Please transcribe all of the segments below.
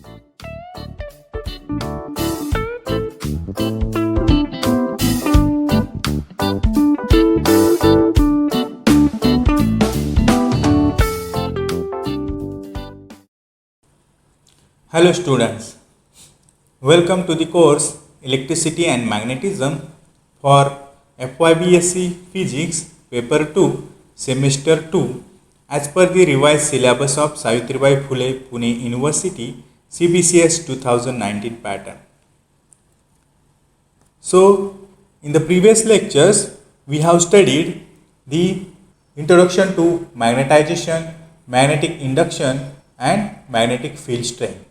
Hello students, welcome to the course Electricity and Magnetism for FYBSc Physics Paper 2 Semester 2 as per the revised syllabus of Savitribai Phule Pune University CBCS 2019 pattern. So, in the previous lectures we have studied the introduction to magnetization, magnetic induction and magnetic field strength.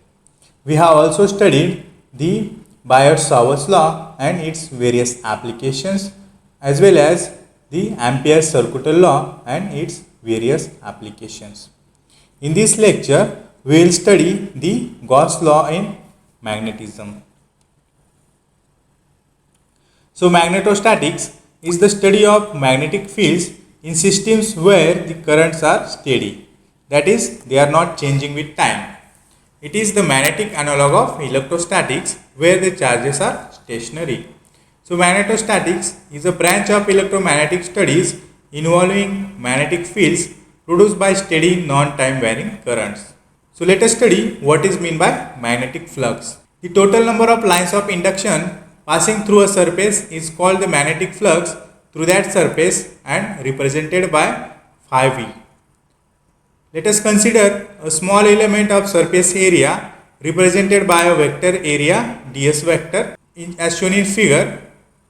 We have also studied the Biot-Savart's law and its various applications, as well as the Ampere's circuital law and its various applications. In this lecture, we will study the Gauss law in magnetism. So, magnetostatics is the study of magnetic fields in systems where the currents are steady, that is, they are not changing with time. It is the magnetic analog of electrostatics where the charges are stationary. So, magnetostatics is a branch of electromagnetic studies involving magnetic fields produced by steady non-time varying currents. So, let us study what is meant by magnetic flux. The total number of lines of induction passing through a surface is called the magnetic flux through that surface and represented by phi v. Let us consider a small element of surface area represented by a vector area ds vector as shown in figure,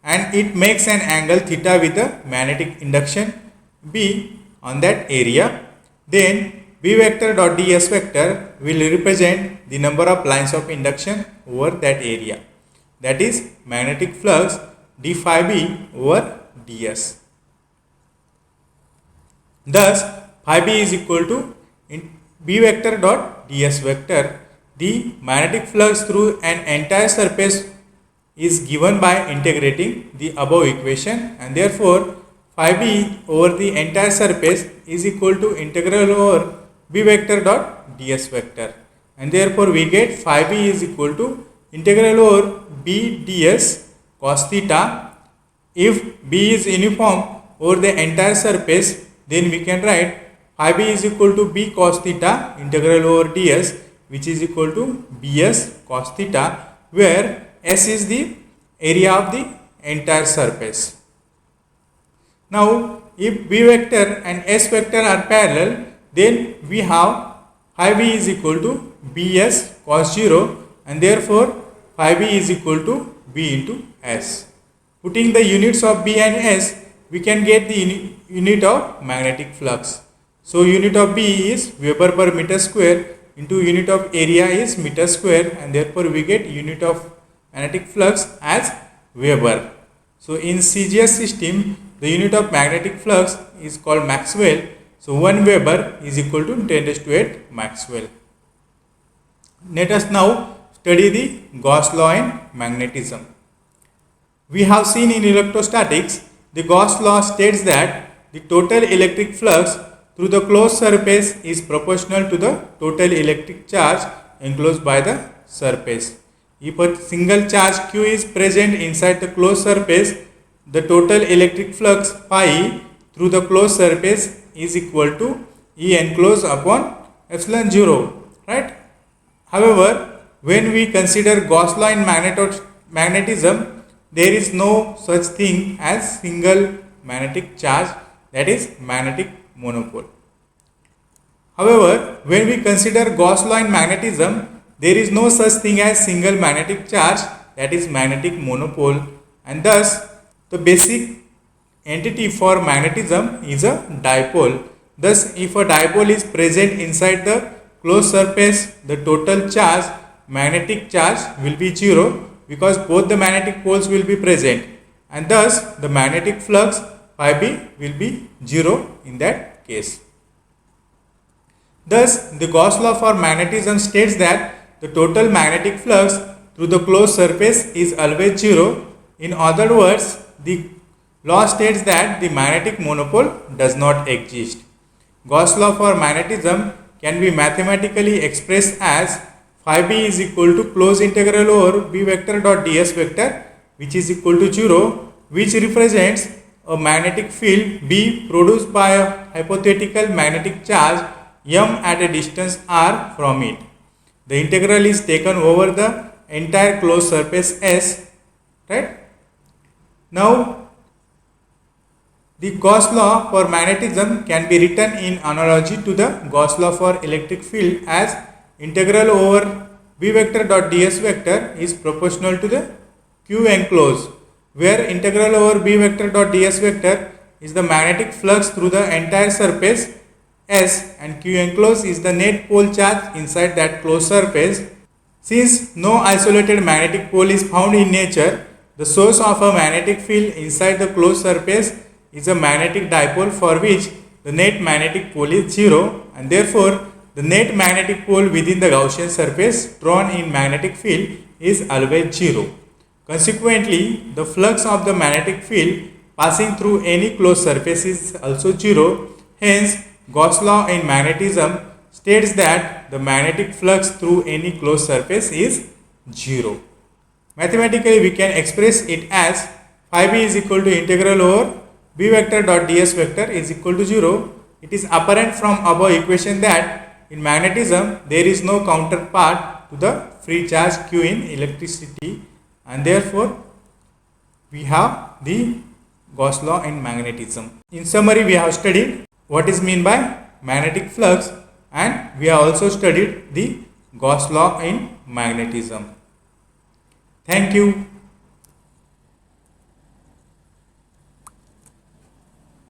and it makes an angle theta with a magnetic induction B on that area. Then B vector dot ds vector will represent the number of lines of induction over that area, that is magnetic flux d phi b over ds. Thus, phi b is equal to B vector dot ds vector. The magnetic flux through an entire surface is given by integrating the above equation, and therefore phi b over the entire surface is equal to integral over B vector dot ds vector, and therefore we get phi b is equal to integral over B ds cos theta. If B is uniform over the entire surface, then we can write phi b is equal to B cos theta integral over ds, which is equal to Bs cos theta, where S is the area of the entire surface. Now, if B vector and S vector are parallel, then we have phi b is equal to Bs cos 0, and therefore phi b is equal to B into S. Putting the units of B and S, we can get the unit of magnetic flux. So, unit of B is Weber per meter square into unit of area is meter square, and therefore we get unit of magnetic flux as Weber. So, in CGS system, the unit of magnetic flux is called Maxwell. So, 1 Weber is equal to 10⁸ Maxwell. Let us now study the Gauss law in magnetism. We have seen in electrostatics, the Gauss law states that the total electric flux through the closed surface is proportional to the total electric charge enclosed by the surface. If a single charge q is present inside the closed surface, the total electric flux phi through the closed surface is equal to E enclosed upon epsilon 0, right? However, when we consider Gauss law in magnetism, there is no such thing as single magnetic charge, that is magnetic monopole. However, when we consider Gauss law in magnetism, there is no such thing as single magnetic charge, that is magnetic monopole, and thus the basic entity for magnetism is a dipole. Thus, if a dipole is present inside the closed surface, the total charge, magnetic charge, will be 0 because both the magnetic poles will be present, and thus the magnetic flux phi b will be 0 in that case. Thus, the Gauss law for magnetism states that the total magnetic flux through the closed surface is always 0. In other words, the law states that the magnetic monopole does not exist. Gauss law for magnetism can be mathematically expressed as phi b is equal to closed integral over b vector dot ds vector, which is equal to 0, which represents a magnetic field B produced by a hypothetical magnetic charge m at a distance r from it. The integral is taken over the entire closed surface S, right? Now, the Gauss law for magnetism can be written in analogy to the Gauss law for electric field as integral over B vector dot ds vector is proportional to the Q enclosed, where integral over B vector dot ds vector is the magnetic flux through the entire surface S and Q enclosed is the net pole charge inside that closed surface. Since no isolated magnetic pole is found in nature, the source of a magnetic field inside the closed surface is a magnetic dipole for which the net magnetic pole is 0, and therefore the net magnetic pole within the Gaussian surface drawn in magnetic field is always 0. Consequently, the flux of the magnetic field passing through any closed surface is also 0. Hence, Gauss law in magnetism states that the magnetic flux through any closed surface is 0. Mathematically, we can express it as phi b is equal to integral over b vector dot ds vector is equal to 0. It is apparent from above equation that in magnetism there is no counterpart to the free charge q in electricity, and therefore we have the Gauss law in magnetism. In summary, we have studied what is meant by magnetic flux, and we have also studied the Gauss law in magnetism. Thank you.